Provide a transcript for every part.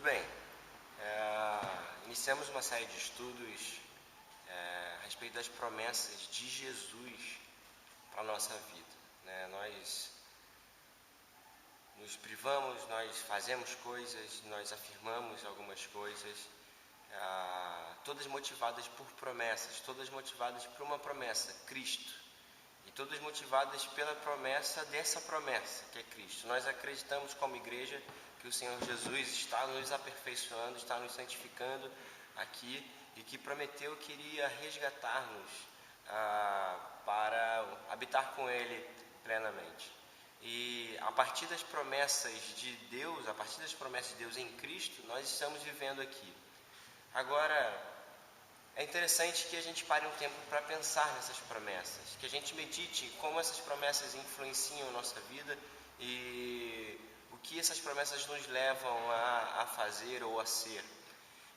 bem. Iniciamos uma série de estudos a respeito das promessas de Jesus para a nossa vida, né? Nós nos privamos, nós fazemos coisas, nós afirmamos algumas coisas, todas motivadas por promessas, todas motivadas por uma promessa, Cristo, e todas motivadas pela promessa dessa promessa, que é Cristo. Nós acreditamos como igreja que o Senhor Jesus está nos aperfeiçoando, está nos santificando aqui, e que prometeu que iria resgatar-nos para habitar com Ele plenamente. E a partir das promessas de Deus, a partir das promessas de Deus em Cristo, nós estamos vivendo aqui. Agora, é interessante que a gente pare um tempo para pensar nessas promessas, que a gente medite como essas promessas influenciam a nossa vida e o que essas promessas nos levam a fazer ou a ser.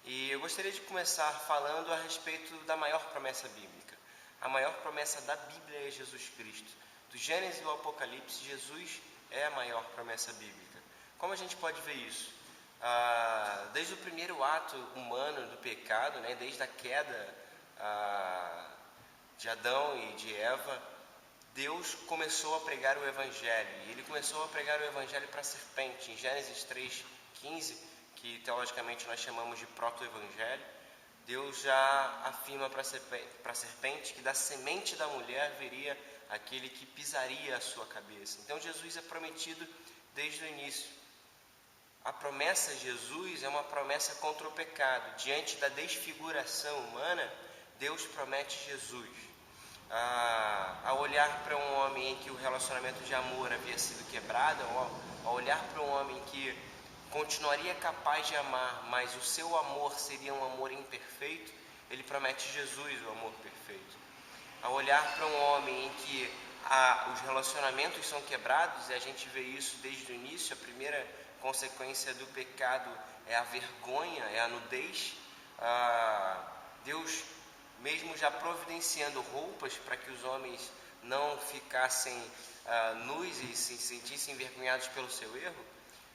E eu gostaria de começar falando a respeito da maior promessa bíblica. A maior promessa da Bíblia é Jesus Cristo. Do Gênesis ao Apocalipse, Jesus é a maior promessa bíblica. Como a gente pode ver isso? Desde o primeiro ato humano do pecado, né, desde a queda de Adão e de Eva, Deus começou a pregar o Evangelho. E Ele começou a pregar o Evangelho para a serpente. Em Gênesis 3:15, que teologicamente nós chamamos de proto-evangelho, Deus já afirma para a serpente que da semente da mulher viria aquele que pisaria a sua cabeça. Então Jesus é prometido desde o início. A promessa de Jesus é uma promessa contra o pecado. Diante da desfiguração humana, Deus promete Jesus. Ao olhar para um homem em que o relacionamento de amor havia sido quebrado, ao olhar para um homem que continuaria capaz de amar, mas o seu amor seria um amor imperfeito, Ele promete Jesus, o amor perfeito. Ao olhar para um homem em que os relacionamentos são quebrados, e a gente vê isso desde o início, a primeira consequência do pecado é a vergonha, é a nudez. Deus, mesmo já providenciando roupas para que os homens não ficassem nus e se sentissem envergonhados pelo seu erro,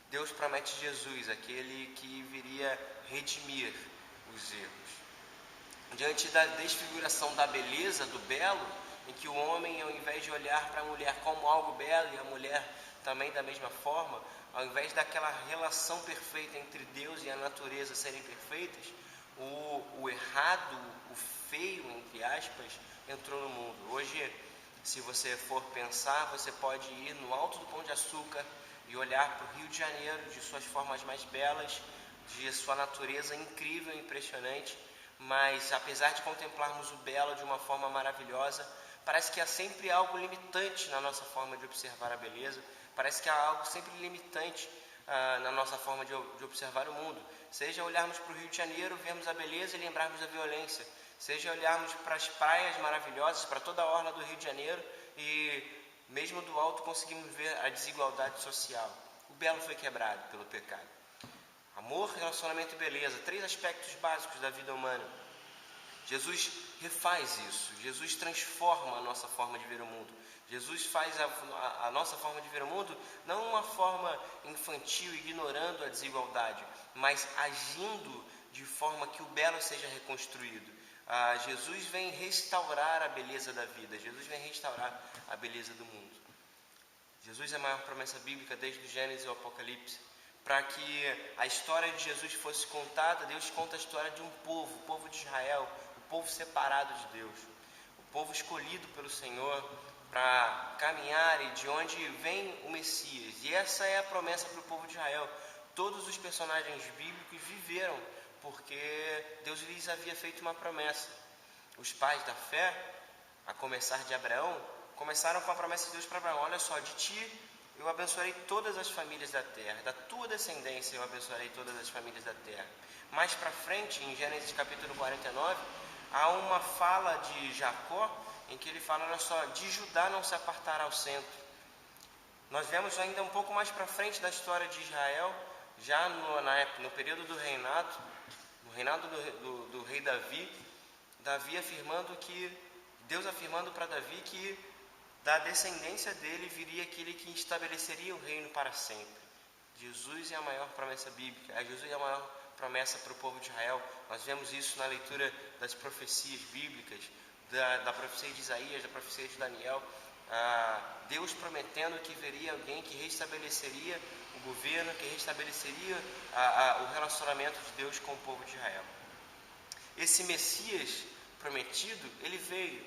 Deus promete Jesus, aquele que viria redimir os erros. Diante da desfiguração da beleza, do belo, em que o homem, ao invés de olhar para a mulher como algo belo e a mulher também da mesma forma, ao invés daquela relação perfeita entre Deus e a natureza serem perfeitas, o errado, o feio, entre aspas, entrou no mundo. Hoje, se você for pensar, você pode ir no alto do Pão de Açúcar e olhar para o Rio de Janeiro, de suas formas mais belas, de sua natureza incrível e impressionante, mas apesar de contemplarmos o belo de uma forma maravilhosa, parece que há sempre algo limitante na nossa forma de observar a beleza, parece que há algo sempre limitante na nossa forma de observar o mundo. Seja olharmos para o Rio de Janeiro, vermos a beleza e lembrarmos da violência, seja olharmos para as praias maravilhosas, para toda a orla do Rio de Janeiro e mesmo do alto conseguimos ver a desigualdade social. O belo foi quebrado pelo pecado. Amor, relacionamento e beleza, 3 aspectos básicos da vida humana. Jesus refaz isso. Jesus transforma a nossa forma de ver o mundo. Jesus faz a nossa forma de ver o mundo não uma forma infantil, ignorando a desigualdade, mas agindo de forma que o belo seja reconstruído. Jesus vem restaurar a beleza da vida. Jesus vem restaurar a beleza do mundo. Jesus é a maior promessa bíblica desde o Gênesis ao Apocalipse. Para que a história de Jesus fosse contada, Deus conta a história de um povo, o povo de Israel, o povo separado de Deus, o povo escolhido pelo Senhor para caminhar e de onde vem o Messias. E essa é a promessa para o povo de Israel. Todos os personagens bíblicos viveram porque Deus lhes havia feito uma promessa. Os pais da fé, a começar de Abraão, começaram com a promessa de Deus para Abraão: olha só, de ti eu abençoarei todas as famílias da terra, da tua descendência eu abençoarei todas as famílias da terra. Mais para frente, em Gênesis capítulo 49, há uma fala de Jacó, em que ele fala, olha só, de Judá não se apartará ao centro. Nós vemos ainda um pouco mais para frente da história de Israel, já no período do reinado, no reinado do rei Davi afirmando que, Deus afirmando para Davi que da descendência dele viria aquele que estabeleceria o reino para sempre. Jesus é a maior promessa bíblica. Jesus é a maior promessa para o povo de Israel. Nós vemos isso na leitura das profecias bíblicas, da profecia de Isaías, da profecia de Daniel. Deus prometendo que viria alguém que restabeleceria o governo, que restabeleceria o relacionamento de Deus com o povo de Israel. Esse Messias prometido, ele veio.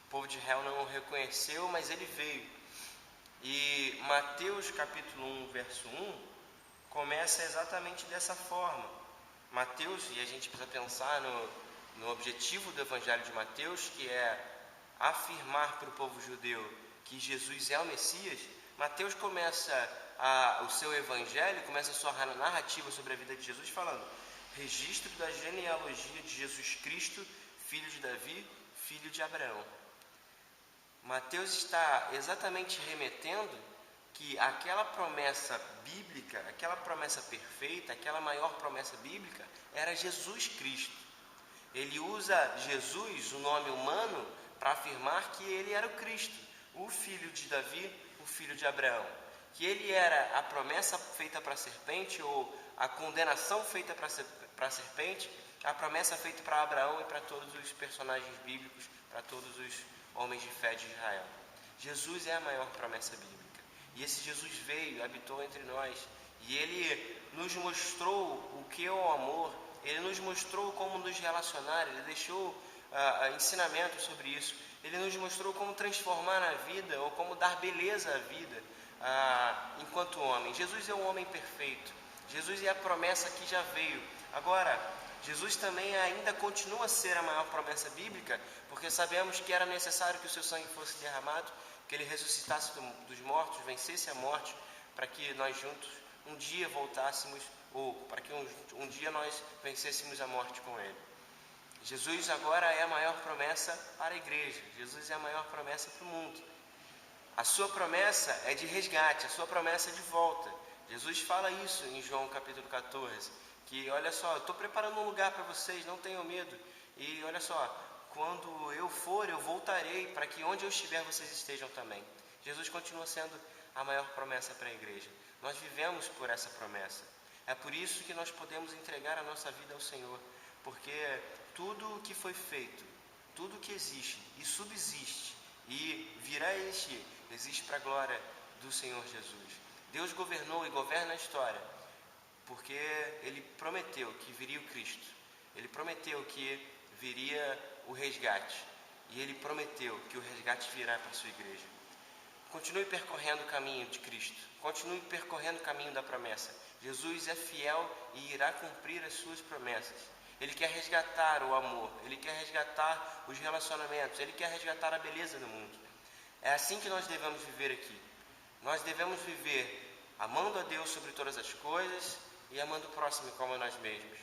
O povo de Israel não o reconheceu, mas ele veio. E Mateus capítulo 1, verso 1, começa exatamente dessa forma. Mateus, e a gente precisa pensar no objetivo do Evangelho de Mateus, que é afirmar para o povo judeu que Jesus é o Messias. Mateus começa o seu Evangelho, começa a sua narrativa sobre a vida de Jesus falando: registro da genealogia de Jesus Cristo, filho de Davi, filho de Abraão. Mateus está exatamente remetendo que aquela promessa bíblica, aquela promessa perfeita, aquela maior promessa bíblica, era Jesus Cristo. Ele usa Jesus, o nome humano, para afirmar que ele era o Cristo, o filho de Davi, o filho de Abraão. Que ele era a promessa feita para a serpente, ou a condenação feita para a serpente, a promessa feita para Abraão e para todos os personagens bíblicos, para todos os homens de fé de Israel. Jesus é a maior promessa bíblica. E esse Jesus veio, habitou entre nós, e ele nos mostrou o que é o amor, ele nos mostrou como nos relacionar, ele deixou ensinamentos sobre isso, ele nos mostrou como transformar a vida, ou como dar beleza à vida enquanto homem. Jesus é um homem perfeito, Jesus é a promessa que já veio. Agora, Jesus também ainda continua a ser a maior promessa bíblica, porque sabemos que era necessário que o seu sangue fosse derramado, que ele ressuscitasse dos mortos, vencesse a morte, para que nós juntos um dia voltássemos, ou para que um dia nós vencêssemos a morte com ele. Jesus agora é a maior promessa para a igreja, Jesus é a maior promessa para o mundo. A sua promessa é de resgate, a sua promessa é de volta. Jesus fala isso em João capítulo 14, que olha só, eu estou preparando um lugar para vocês, não tenham medo. E olha só, quando eu for, eu voltarei para que onde eu estiver vocês estejam também. Jesus continua sendo a maior promessa para a igreja. Nós vivemos por essa promessa. É por isso que nós podemos entregar a nossa vida ao Senhor, porque tudo o que foi feito, tudo o que existe e subsiste e virá a existir, existe para a glória do Senhor Jesus. Deus governou e governa a história, porque Ele prometeu que viria o Cristo, Ele prometeu que viria o resgate, e Ele prometeu que o resgate virá para a sua igreja. Continue percorrendo o caminho de Cristo, continue percorrendo o caminho da promessa. Jesus é fiel e irá cumprir as suas promessas. Ele quer resgatar o amor, Ele quer resgatar os relacionamentos, Ele quer resgatar a beleza do mundo. É assim que nós devemos viver aqui. Nós devemos viver amando a Deus sobre todas as coisas e amando o próximo como a nós mesmos.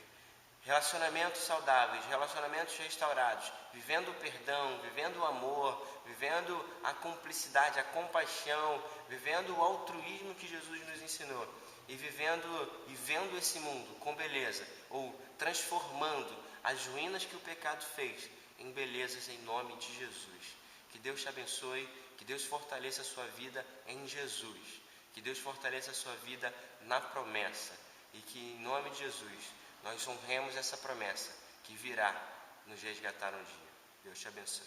Relacionamentos saudáveis, relacionamentos restaurados, vivendo o perdão, vivendo o amor, vivendo a cumplicidade, a compaixão, vivendo o altruísmo que Jesus nos ensinou e vendo esse mundo com beleza, ou transformando as ruínas que o pecado fez em belezas em nome de Jesus. Que Deus te abençoe, que Deus fortaleça a sua vida em Jesus, que Deus fortaleça a sua vida na promessa e que em nome de Jesus nós honremos essa promessa que virá nos resgatar um dia. Deus te abençoe.